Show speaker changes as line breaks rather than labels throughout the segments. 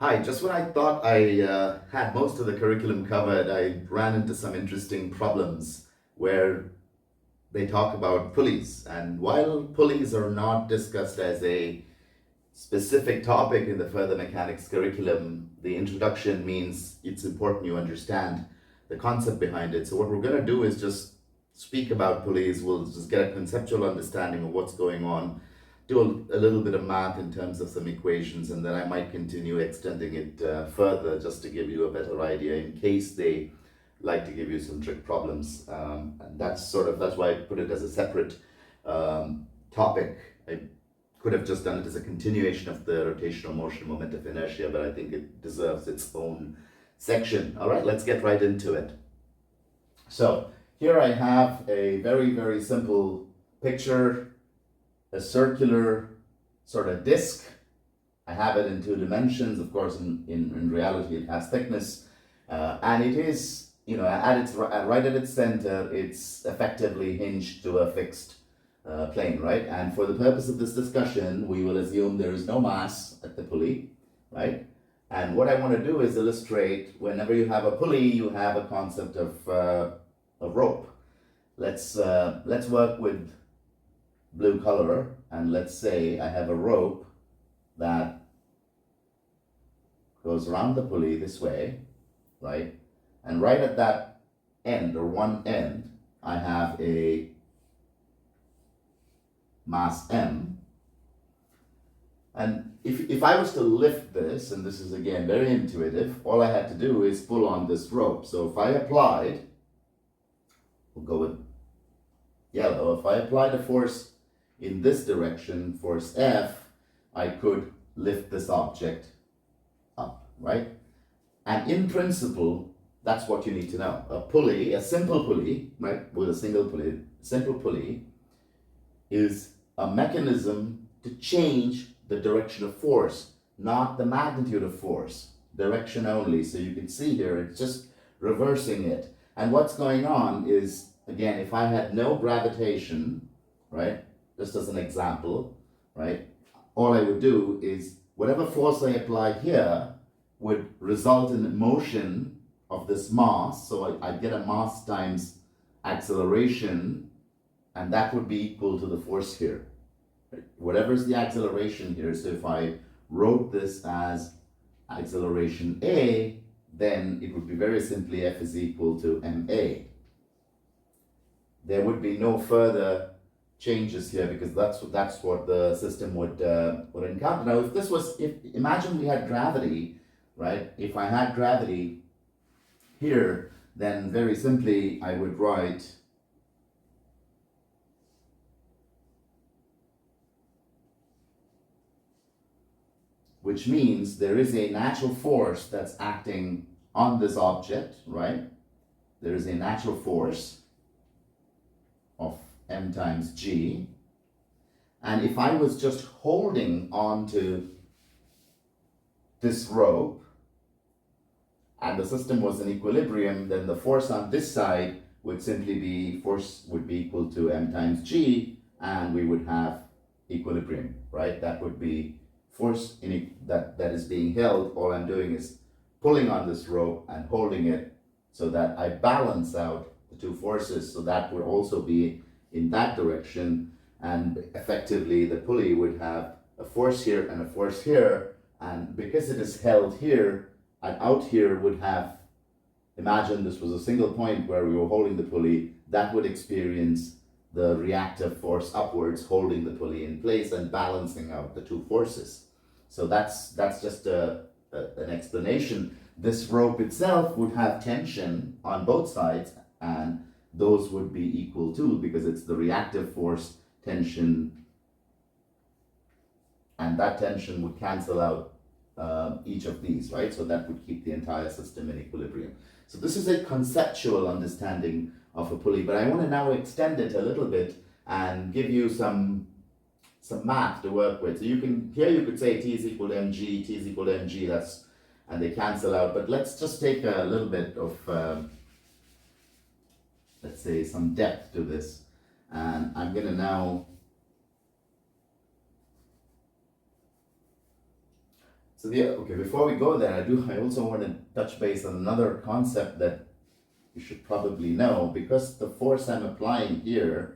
Hi, just when I thought I had most of the curriculum covered, I ran into some interesting problems where they talk about pulleys. And while pulleys are not discussed as a specific topic in the further mechanics curriculum, the introduction means it's important you understand the concept behind it. So, what we're going to do is just speak about pulleys. We'll just get a conceptual understanding of what's going on, do a little bit of math in terms of some equations, and then I might continue extending it further just to give you a better idea in case they like to give you some trick problems. And that's why I put it as a separate topic. I could have just done it as a continuation of the rotational motion moment of inertia, but I think it deserves its own section. All right, let's get right into it. So here I have a very, very simple picture, a circular sort of disc. I have it in two dimensions. Of course, in reality, it has thickness. And it is, right at its center, it's effectively hinged to a fixed plane, right? And for the purpose of this discussion, we will assume there is no mass at the pulley, right? And what I want to do is illustrate whenever you have a pulley, you have a concept of rope. Let's work with blue color, and let's say I have a rope that goes around the pulley this way, right? And right at that end, or one end, I have a mass M. And if I was to lift this, and this is again very intuitive, all I had to do is pull on this rope. So if I applied, we'll go with yellow, if I applied a force in this direction, force F, I could lift this object up, right? And in principle, that's what you need to know. A pulley, a simple pulley, right, with a single pulley, simple pulley is a mechanism to change the direction of force, not the magnitude of force, direction only. So you can see here, it's just reversing it. And what's going on is, again, if I had no gravitation, right, just as an example, right, all I would do is whatever force I apply here would result in the motion of this mass. So I get a mass times acceleration, and that would be equal to the force here. Whatever is the acceleration here, so if I wrote this as acceleration A, then it would be very simply F is equal to ma. There would be no further changes here because that's what the system would encounter. Now, if imagine we had gravity, right? If I had gravity here, then very simply I would write which means there is a natural force that's acting on this object, right? There is a natural force of m times g. And if I was just holding on to this rope and the system was in equilibrium, then the force on this side would simply be, force would be equal to m times g, and we would have equilibrium, right? That would be force that is being held. All I'm doing is pulling on this rope and holding it so that I balance out the two forces. So that would also be in that direction, and effectively the pulley would have a force here and a force here, and because it is held here and out here would have, imagine this was a single point where we were holding the pulley, that would experience the reactive force upwards holding the pulley in place and balancing out the two forces. So that's just an explanation. This rope itself would have tension on both sides, and those would be equal too because it's the reactive force tension, and that tension would cancel out each of these, right? So that would keep the entire system in equilibrium. So this is a conceptual understanding of a pulley, but I want to now extend it a little bit and give you some math to work with. So you could say T is equal to mg, T is equal to mg, and they cancel out, but let's just take a little bit of, let's say, some depth to this, and I'm going to now Okay, before we go there, I also want to touch base on another concept that you should probably know. Because the force I'm applying here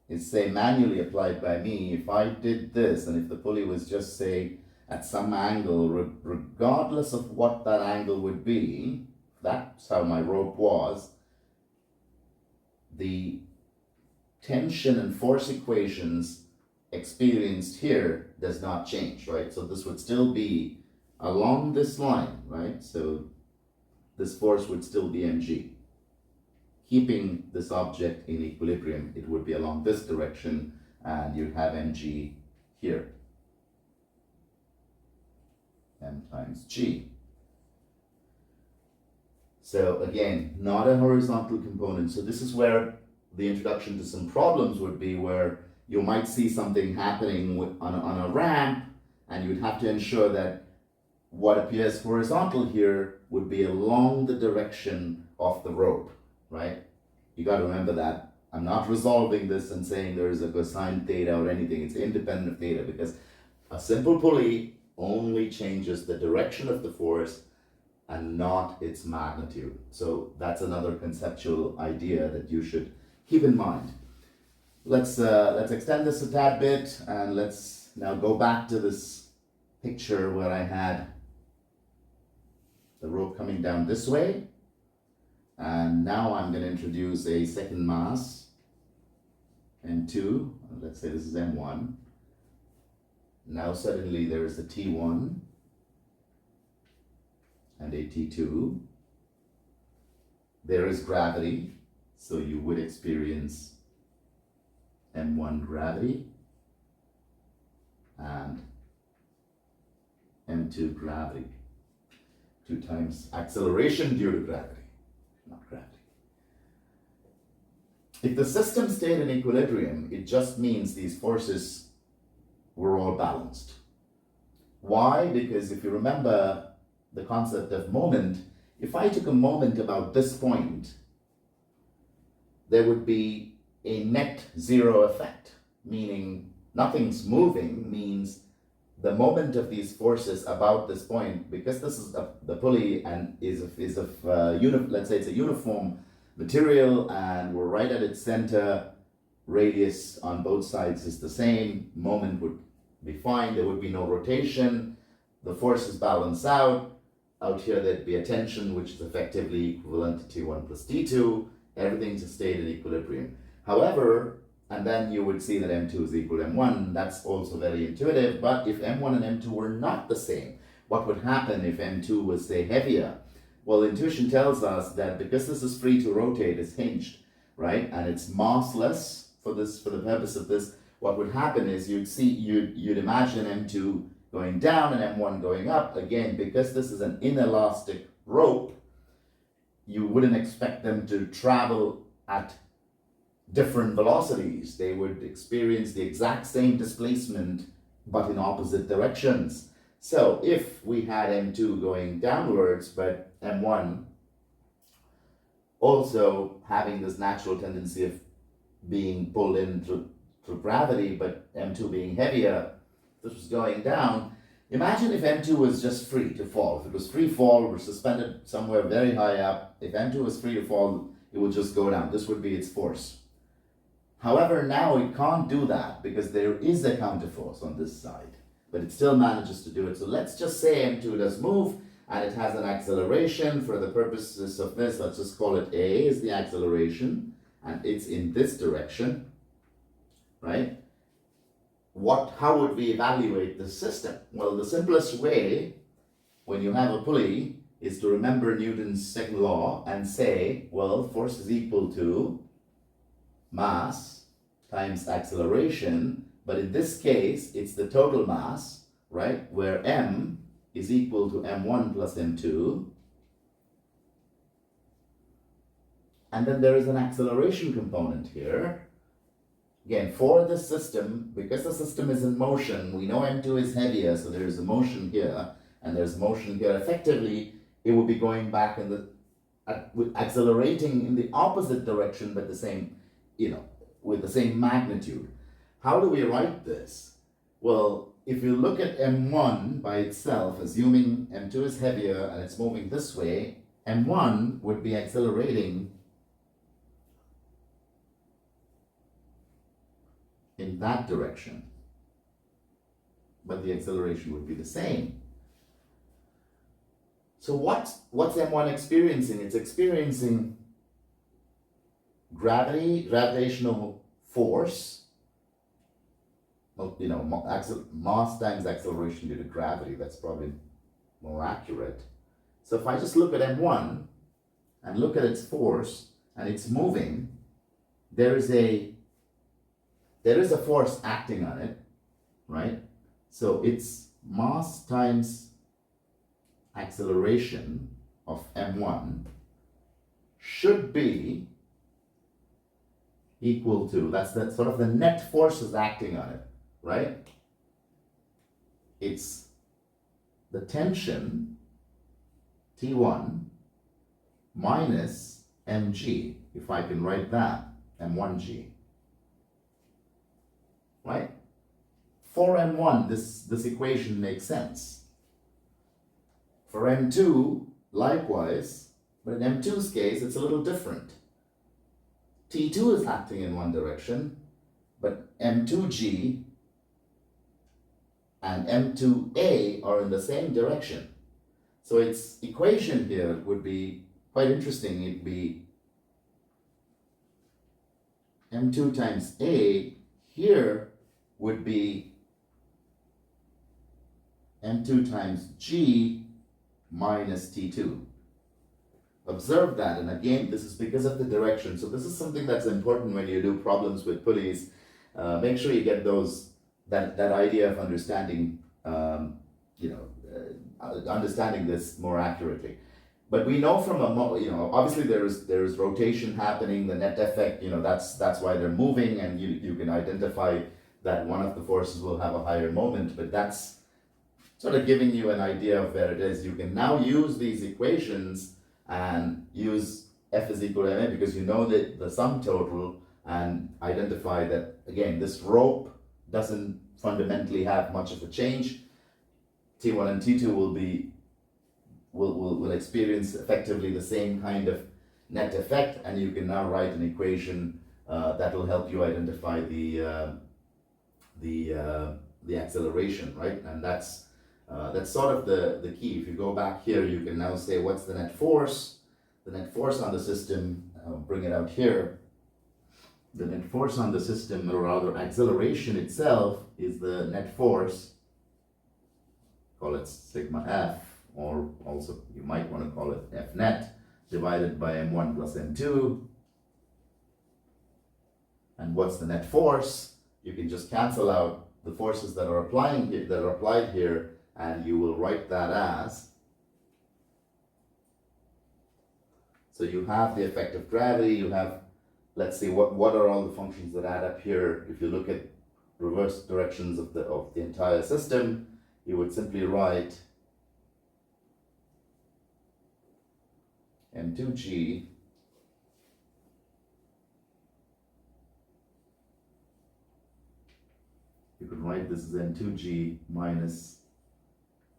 is, say, manually applied by me. If I did this, and if the pulley was just, say, at some angle, regardless of what that angle would be, that's how my rope was, the tension and force equations experienced here does not change, right? So this would still be along this line, right? So this force would still be mg. Keeping this object in equilibrium, it would be along this direction, and you'd have mg here, m times g. So again, not a horizontal component. So this is where the introduction to some problems would be, where you might see something happening on a ramp, and you'd have to ensure that what appears horizontal here would be along the direction of the rope, right? You got to remember that. I'm not resolving this and saying there is a cosine theta or anything. It's independent of theta, because a simple pulley only changes the direction of the force and not its magnitude. So that's another conceptual idea that you should keep in mind. Let's extend this a tad bit, and let's now go back to this picture where I had the rope coming down this way, and now I'm going to introduce a second mass, M2. Let's say this is M1. Now suddenly there is a T1 and a T2. There is gravity, so you would experience M1 gravity and M2 gravity. 2 times acceleration due to gravity, not gravity. If the system stayed in equilibrium, it just means these forces were all balanced. Why? Because if you remember the concept of moment, if I took a moment about this point, there would be a net zero effect, meaning nothing's moving, means the moment of these forces about this point, because this is the pulley and is of let's say it's a uniform material, and we're right at its center, radius on both sides is the same, moment would be fine, there would be no rotation, the forces balance out. Out here there'd be a tension, which is effectively equivalent to T1 plus T2, everything just stayed in equilibrium. However, and then you would see that M2 is equal to M1, that's also very intuitive, but if M1 and M2 were not the same, what would happen if M2 was, say, heavier? Well, intuition tells us that because this is free to rotate, it's hinged, right? And it's massless for the purpose of this, what would happen is you'd imagine M2 going down and M1 going up. Again, because this is an inelastic rope, you wouldn't expect them to travel at different velocities. They would experience the exact same displacement, but in opposite directions. So if we had M2 going downwards, but M1 also having this natural tendency of being pulled in through gravity, but M2 being heavier, this was going down. Imagine if M2 was just free to fall. If it was free fall, we're suspended somewhere very high up. If M2 was free to fall, it would just go down. This would be its force. However, now it can't do that because there is a counterforce on this side, but it still manages to do it. So let's just say M2 does move and it has an acceleration. For the purposes of this, let's just call it A is the acceleration, and it's in this direction, right? How would we evaluate the system? Well, the simplest way when you have a pulley is to remember Newton's second law and say, well, force is equal to mass times acceleration, but in this case, it's the total mass, right? Where M is equal to M1 plus M2. And then there is an acceleration component here. Again, for the system, because the system is in motion, we know M2 is heavier, so there is a motion here, and there's motion here. Effectively, it will be going back accelerating in the opposite direction, but the same, with the same magnitude. How do we write this? Well, if you look at M1 by itself, assuming M2 is heavier and it's moving this way, M1 would be accelerating in that direction, but the acceleration would be the same. So what's M1 experiencing? It's experiencing gravitational force, mass times acceleration due to gravity. That's probably more accurate. So if I just look at M1 and look at its force and it's moving, there is a force acting on it, right? So it's mass times acceleration of M1 should be equal to, that's sort of the net forces acting on it, right? It's the tension T1 minus mg, if I can write that, m1g, right? For m1, this equation makes sense. For m2, likewise, but in m2's case, it's a little different. T2 is acting in one direction, but m2g and m2a are in the same direction. So its equation here would be quite interesting. It'd be m2 times a here would be m2 times g minus t2. Observe that, and again, this is because of the direction. So this is something that's important when you do problems with pulleys. Make sure you get that idea of understanding, understanding this more accurately. But we know from obviously there is rotation happening, the net effect. That's why they're moving, and you can identify that one of the forces will have a higher moment. But that's sort of giving you an idea of where it is. You can now use these equations and use F is equal to ma because you know that the sum total, and identify that again this rope doesn't fundamentally have much of a change. T1 and T2 will experience effectively the same kind of net effect, and you can now write an equation that will help you identify the acceleration, right? And that's sort of the key. If you go back here, you can now say what's the net force? The net force on the system, I'll bring it out here. The net force on the system, or rather acceleration itself, is the net force, call it sigma f, or also you might want to call it f net, divided by m1 plus m2. And what's the net force? You can just cancel out the forces that are applied here, and you will write that as, so you have the effect of gravity, you have, let's see, what are all the functions that add up here? If you look at reverse directions of the entire system, you would simply write m2g you could write this as m2g minus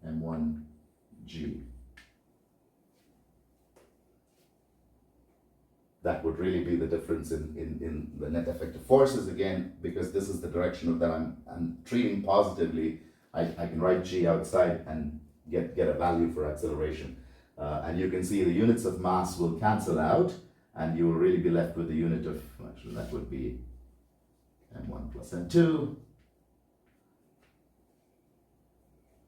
m1g. That would really be the difference in the net effective forces, again, because this is the direction that I'm treating positively. I can write g outside and get a value for acceleration. And you can see the units of mass will cancel out, and you will really be left with the unit of, actually that would be m1 plus m2.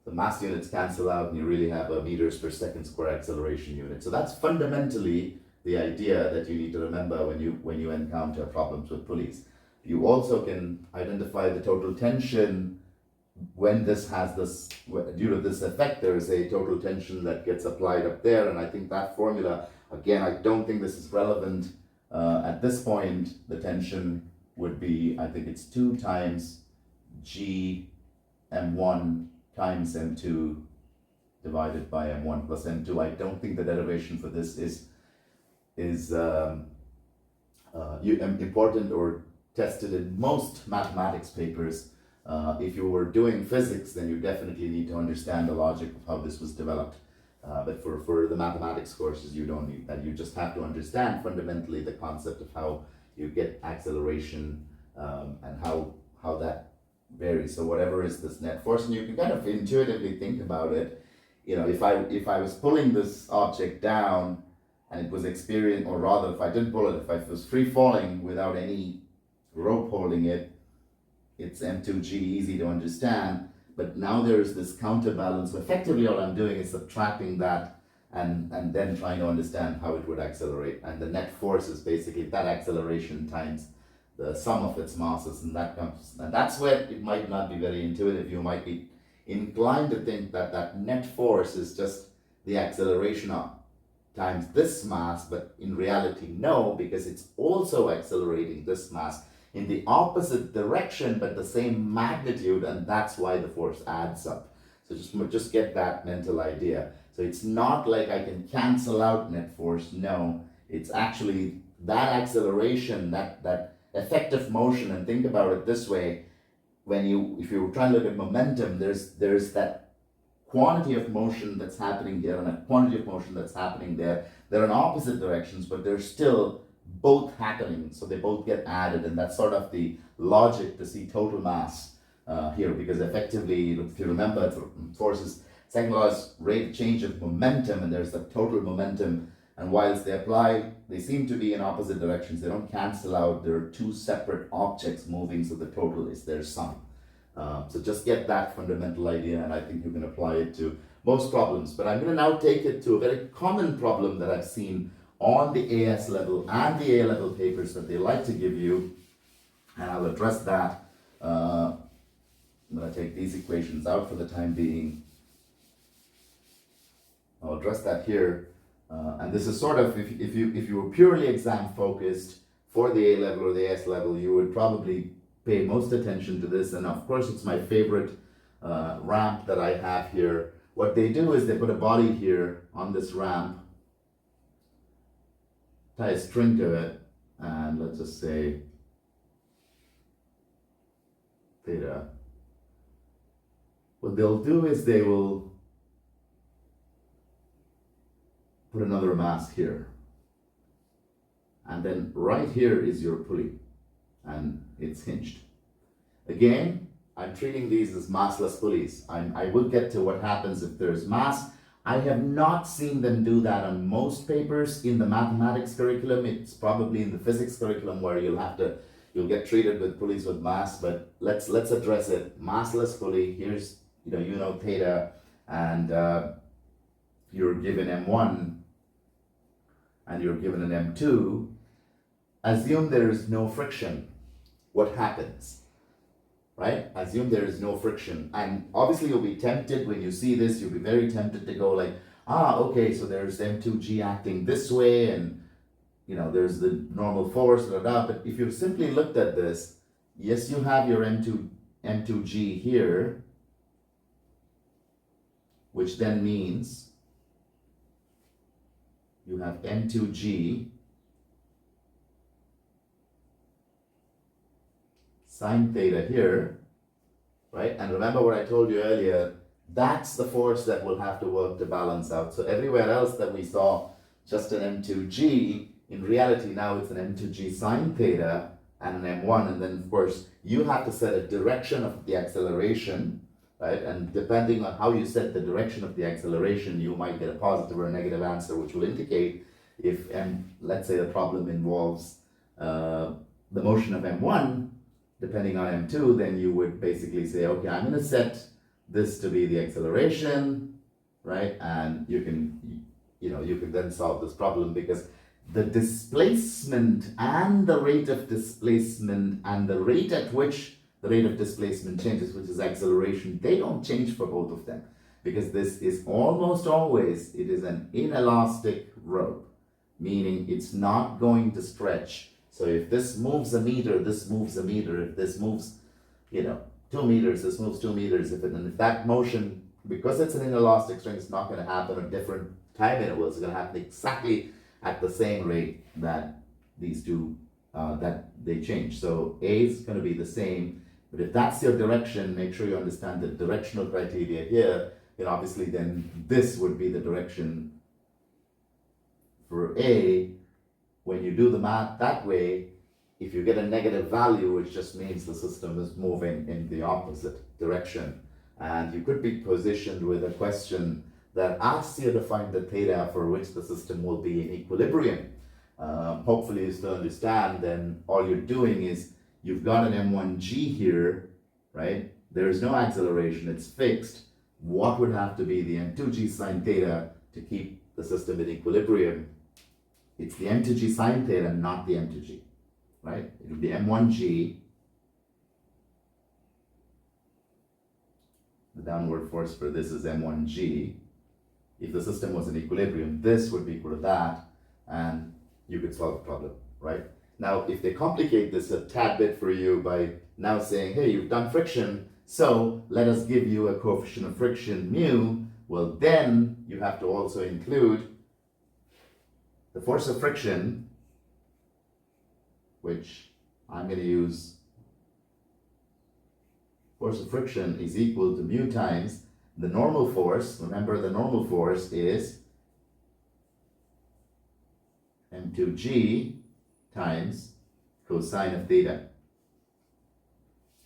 The mass units cancel out, and you really have a meters per second square acceleration unit. So that's fundamentally the idea that you need to remember when you encounter problems with pulleys. You also can identify the total tension when this has this, due to this effect, there is a total tension that gets applied up there, and I think that formula, again, I don't think this is relevant at this point. The tension would be, I think it's 2 times g m1 times m2 divided by m1 plus m2. I don't think the derivation for this is important or tested in most mathematics papers. If you were doing physics, then you definitely need to understand the logic of how this was developed. But for the mathematics courses, you don't need that. You just have to understand fundamentally the concept of how you get acceleration, and how that varies. So whatever is this net force, and you can kind of intuitively think about it. If I was pulling this object down and it was experiencing, or rather, if I didn't pull it, if I was free falling without any rope holding it, it's m2g, easy to understand. But now there's this counterbalance. So effectively, all I'm doing is subtracting that and then trying to understand how it would accelerate. And the net force is basically that acceleration times the sum of its masses, and that's where it might not be very intuitive. You might be inclined to think that that net force is just the acceleration times this mass, but in reality, no, because it's also accelerating this mass in the opposite direction, but the same magnitude, and that's why the force adds up. So just get that mental idea. So it's not like I can cancel out net force. No, it's actually that acceleration, that effective motion. And think about it this way: if you're trying to look at momentum, there's that quantity of motion that's happening here and a quantity of motion that's happening there. They're in opposite directions, but they're still both happening, so they both get added, and that's sort of the logic to see total mass here, because effectively, if you remember, forces, second law is rate of change of momentum, and there's the total momentum, and whilst they seem to be in opposite directions, they don't cancel out. There are two separate objects moving, so the total is their sum. So just get that fundamental idea, and I think you can apply it to most problems. But I'm going to now take it to a very common problem that I've seen on the AS level and the A level papers that they like to give you, and I'll address that. I'm going to take these equations out for the time being. I'll address that here, and this is sort of, if you were purely exam focused for the A level or the AS level, you would probably pay most attention to this. And of course, it's my favorite ramp that I have here. What they do is they put a body here on this ramp, tie a string to it, and let's just say theta. What they'll do is they will put another mass here, and then right here is your pulley, and it's hinged. Again, I'm treating these as massless pulleys. I will get to what happens if there's mass. I have not seen them do that on most papers in the mathematics curriculum. It's probably in the physics curriculum where you'll get treated with pulleys with mass, but let's address it. Massless pulley, here's, theta, and you're given M1 and you're given an M2. Assume there is no friction. What happens? Right? Assume there is no friction. And obviously you'll be tempted when you see this, you'll be very tempted to go like, okay, so there's M2G acting this way, and there's the normal force, but if you've simply looked at this, yes, you have your M2G here, which then means you have M2G sine theta here, right? And remember what I told you earlier, that's the force that will have to work to balance out. So everywhere else that we saw just an M2G, in reality now it's an M2G sine theta and an M1, and then of course you have to set a direction of the acceleration, right? And depending on how you set the direction of the acceleration, you might get a positive or a negative answer, which will indicate if let's say the problem involves the motion of M1, depending on M2, then you would basically say, okay, I'm going to set this to be the acceleration, right? And you can then solve this problem, because the displacement and the rate of displacement and the rate at which the rate of displacement changes, which is acceleration, they don't change for both of them, because this is almost always, it is an inelastic rope, meaning it's not going to stretch. So if this moves a meter, this moves a meter. If this moves, 2 meters, this moves 2 meters. If that motion, because it's an inelastic string, it's not going to happen at different time intervals. It's going to happen exactly at the same rate that these two, that they change. So A is going to be the same. But if that's your direction, make sure you understand the directional criteria here. And obviously then this would be the direction for A. When you do the math that way, if you get a negative value, it just means the system is moving in the opposite direction. And you could be positioned with a question that asks you to find the theta for which the system will be in equilibrium. Hopefully you still understand, then all you're doing is you've got an M1G here, right? There's no acceleration, it's fixed. What would have to be the M2G sine theta to keep the system in equilibrium? It's the M2G sine theta, not the M2G, right? It would be M1G. The downward force for this is M1G. If the system was in equilibrium, this would be equal to that, and you could solve the problem, right? Now, if they complicate this a tad bit for you by now saying, hey, you've done friction, so let us give you a coefficient of friction mu, well, then you have to also include the force of friction, which I'm going to use force of friction is equal to mu times the normal force. Remember, the normal force is m2g times cosine of theta.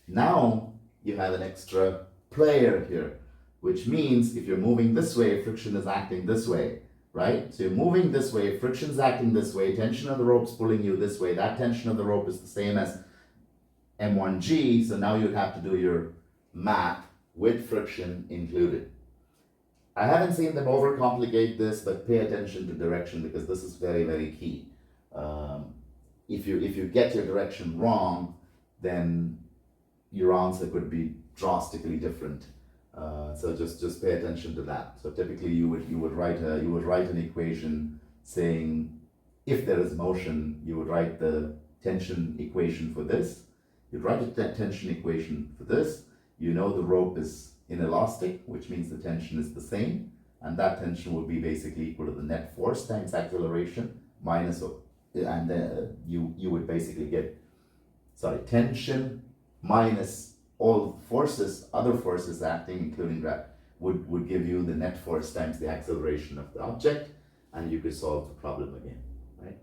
Now you have an extra player here, which means if you're moving this way, friction is acting this way, right? So you're moving this way, friction's acting this way, tension of the rope's pulling you this way. That tension of the rope is the same as M1G, so now you'd have to do your math with friction included. I haven't seen them overcomplicate this, but pay attention to direction because this is very, very key. If you get your direction wrong, then your answer could be drastically different. So just pay attention to that. So typically you would write an equation saying if there is motion, you would write the tension equation for this. You'd write a tension equation for this. You know the rope is inelastic, which means the tension is the same, and that tension would be basically equal to the net force times acceleration minus, and you would basically get, tension minus all forces, other forces acting, including that, would give you the net force times the acceleration of the object, and you could solve the problem again, right?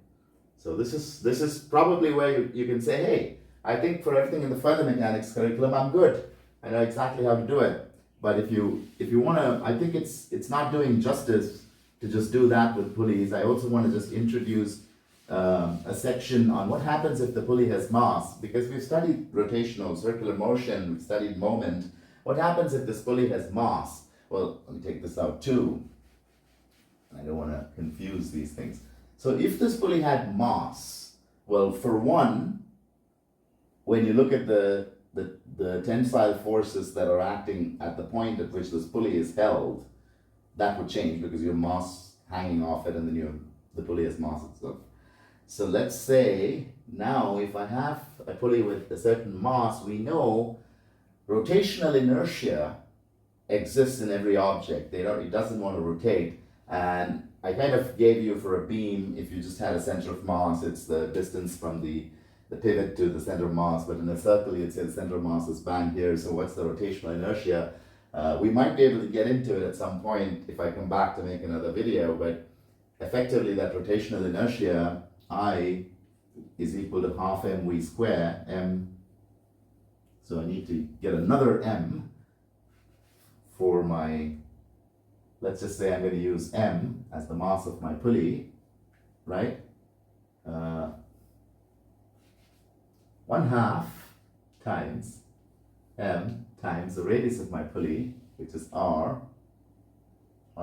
So this is probably where you can say, hey, I think for everything in the further mechanics curriculum, I'm good. I know exactly how to do it. But if you want to, I think it's not doing justice to just do that with pulleys. I also want to just introduce a section on what happens if the pulley has mass, because we've studied rotational circular motion, we've studied moment. What happens if this pulley has mass? Well, let me take this out too. I don't want to confuse these things. So if this pulley had mass, well, for one, when you look at the tensile forces that are acting at the point at which this pulley is held, that would change because your mass hanging off it and then the pulley has mass itself. So let's say now if I have a pulley with a certain mass, we know rotational inertia exists in every object. It doesn't want to rotate. And I kind of gave you for a beam, if you just had a center of mass, it's the distance from the pivot to the center of mass, but in a circle you'd say the center of mass is bang here, so what's the rotational inertia? We might be able to get into it at some point if I come back to make another video, but effectively that rotational inertia, I, is equal to half mv square, m, so I need to get another m for my, let's just say I'm going to use m as the mass of my pulley, right? 1/2 times m times the radius of my pulley, which is r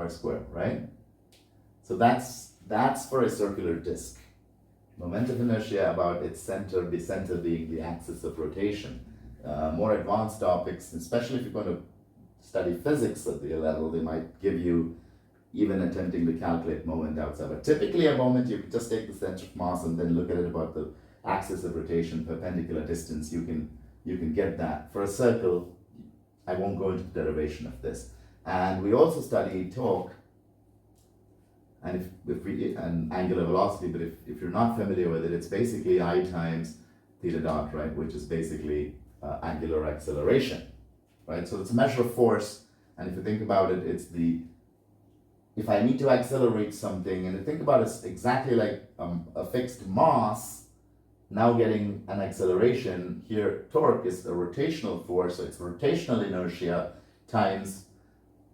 squared, right? So that's for a circular disc. Moment of inertia about its center, the center being the axis of rotation. More advanced topics, especially if you're going to study physics at the level, they might give you even attempting to calculate moment outside. But typically a moment, you can just take the center of mass and then look at it about the axis of rotation, perpendicular distance. You can get that. For a circle, I won't go into the derivation of this. And we also study torque and and angular velocity, but if you're not familiar with it, it's basically I times theta dot, right? Which is basically angular acceleration, right? So it's a measure of force, and if you think about it, it's if I need to accelerate something, and think about it exactly like a fixed mass now getting an acceleration. Here, torque is the rotational force, so it's rotational inertia times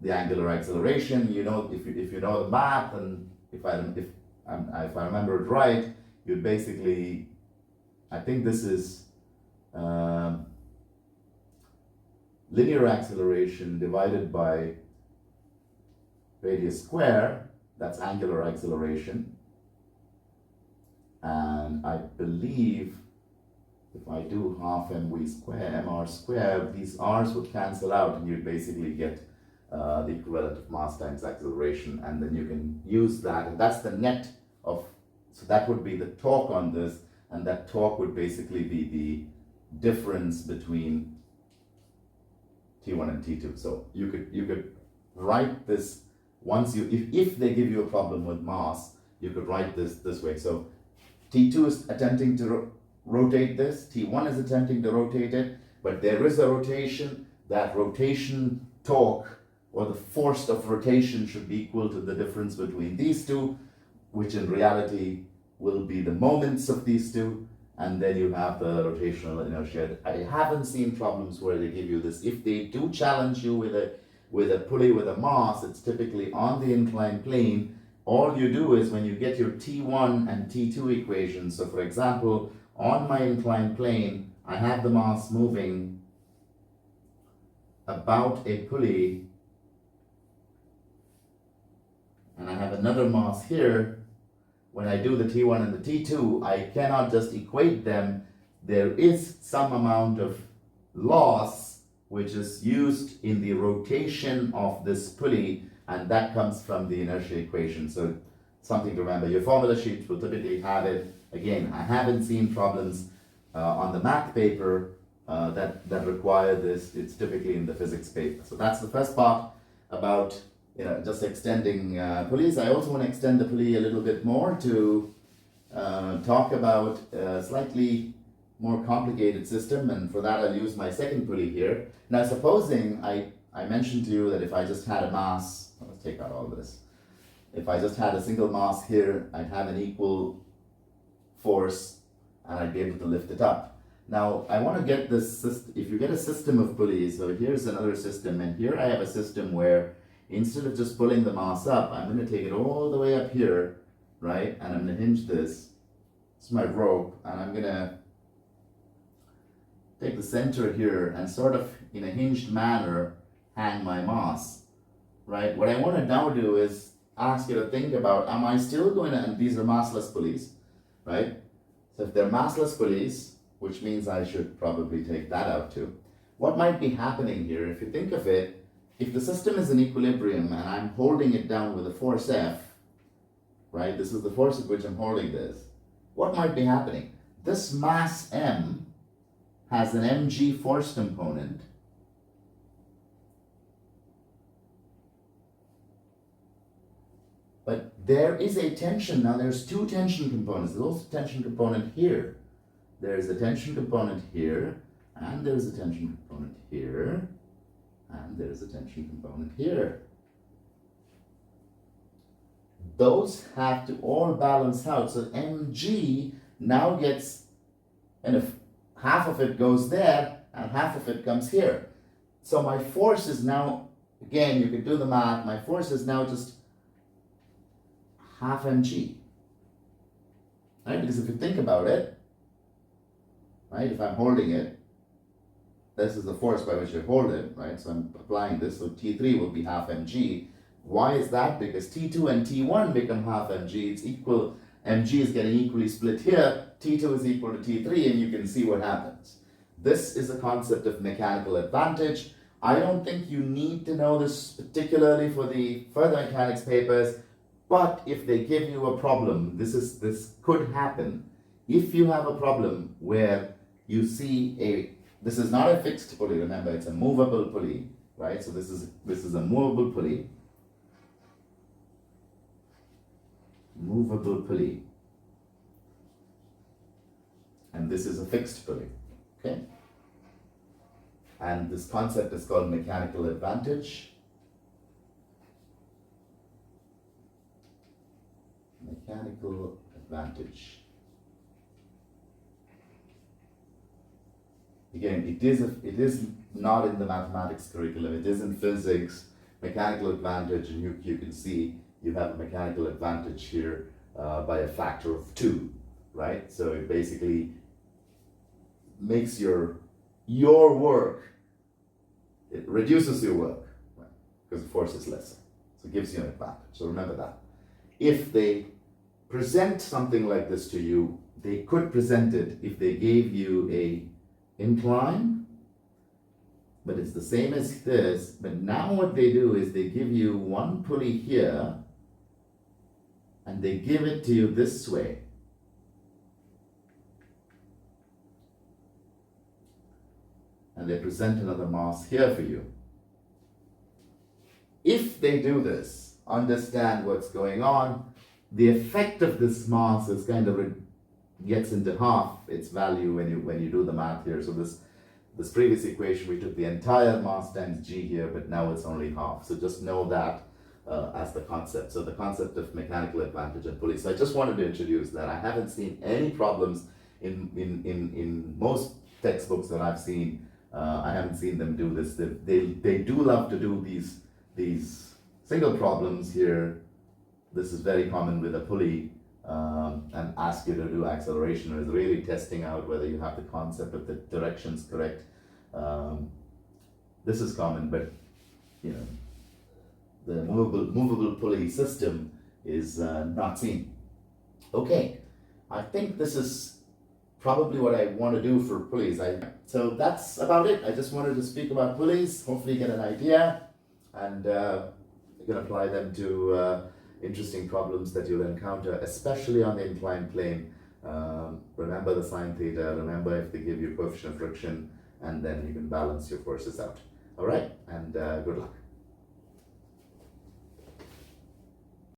the angular acceleration. You know, if you know the math, and if I remember it right, you'd basically, I think this is linear acceleration divided by radius square. That's angular acceleration. And I believe if I do half mv square, mr square, these r's would cancel out, and you'd basically get the equivalent of mass times acceleration, and then you can use that, and that's the net of, so that would be the torque on this, and that torque would basically be the difference between T1 and T2. So you could write this, once if they give you a problem with mass, you could write this way. So T2 is attempting to rotate this, T1 is attempting to rotate it, but there is a rotation. That rotation torque, or the force of rotation, should be equal to the difference between these two, which in reality will be the moments of these two, and then you have the rotational inertia. I haven't seen problems where they give you this. If they do challenge you with a pulley with a mass, it's typically on the inclined plane. All you do is, when you get your T1 and T2 equations, so for example, on my inclined plane, I have the mass moving about a pulley, and I have another mass here. When I do the T1 and the T2, I cannot just equate them. There is some amount of loss which is used in the rotation of this pulley, and that comes from the inertia equation. So something to remember. Your formula sheets will typically have it. Again, I haven't seen problems on the math paper that require this. It's typically in the physics paper. So that's the first part about just extending pulleys. I also want to extend the pulley a little bit more to talk about a slightly more complicated system, and for that I'll use my second pulley here. Now supposing I mentioned to you that if I just had a mass, let's take out all this. If I just had a single mass here, I'd have an equal force, and I'd be able to lift it up. Now I want to get this system. If you get a system of pulleys, so here's another system, and here I have a system where instead of just pulling the mass up, I'm going to take it all the way up here, right? And I'm going to hinge this. It's my rope, and I'm going to take the center here and sort of, in a hinged manner, hang my mass, right? What I want to now do is ask you to think about, am I still going to, and these are massless pulleys, right? So if they're massless pulleys, which means I should probably take that out too. What might be happening here, if you think of it, if the system is in equilibrium and I'm holding it down with a force F, right? This is the force at which I'm holding this. What might be happening? This mass M has an mg force component, but there is a tension. Now there's two tension components. There's also a tension component here. There's a tension component here, and there's a tension component here, and there's a tension component here. Those have to all balance out. So mg now gets, and if half of it goes there and half of it comes here. So my force is now, again, you can do the math, my force is now just half mg. Right? Because if you think about it, right, if I'm holding it, this is the force by which I hold it, right? So I'm applying this, so T3 will be half mg. Why is that? Because T2 and T1 become half mg. It's equal, mg is getting equally split here. T2 is equal to T3, and you can see what happens. This is a concept of mechanical advantage. I don't think you need to know this particularly for the further mechanics papers, but if they give you a problem, this could happen. If you have a problem where you see this is not a fixed pulley, remember, it's a movable pulley, right? So this is a movable pulley. Movable pulley. And this is a fixed pulley, okay? And this concept is called mechanical advantage. Mechanical advantage. Again, it is not in the mathematics curriculum, it is in physics. Mechanical advantage, and you can see you have a mechanical advantage here by a factor of 2, right? So it basically makes your work, it reduces your work, right? Because the force is lesser. So it gives you an advantage. So remember that. If they present something like this to you, they could present it if they gave you a incline, but it's the same as this. But now what they do is they give you one pulley here and they give it to you this way. And they present another mass here for you. If they do this, understand what's going on, the effect of this mass is kind of gets into half its value when you do the math here. So this previous equation, we took the entire mass times g here, but now it's only half. So just know that as the concept. So the concept of mechanical advantage and pulleys. So I just wanted to introduce that. I haven't seen any problems in most textbooks that I've seen. I haven't seen them do this. They do love to do these single problems here. This is very common with a pulley, and ask you to do acceleration, or is really testing out whether you have the concept of the directions correct. This is common, but you know, the movable pulley system is not seen. Okay, I think this is probably what I want to do for pulleys. So that's about it. I just wanted to speak about pulleys, hopefully get an idea, and you can apply them to interesting problems that you'll encounter, especially on the inclined plane. Remember the sine theta, remember if they give you coefficient of friction, and then you can balance your forces out. All right, and good luck.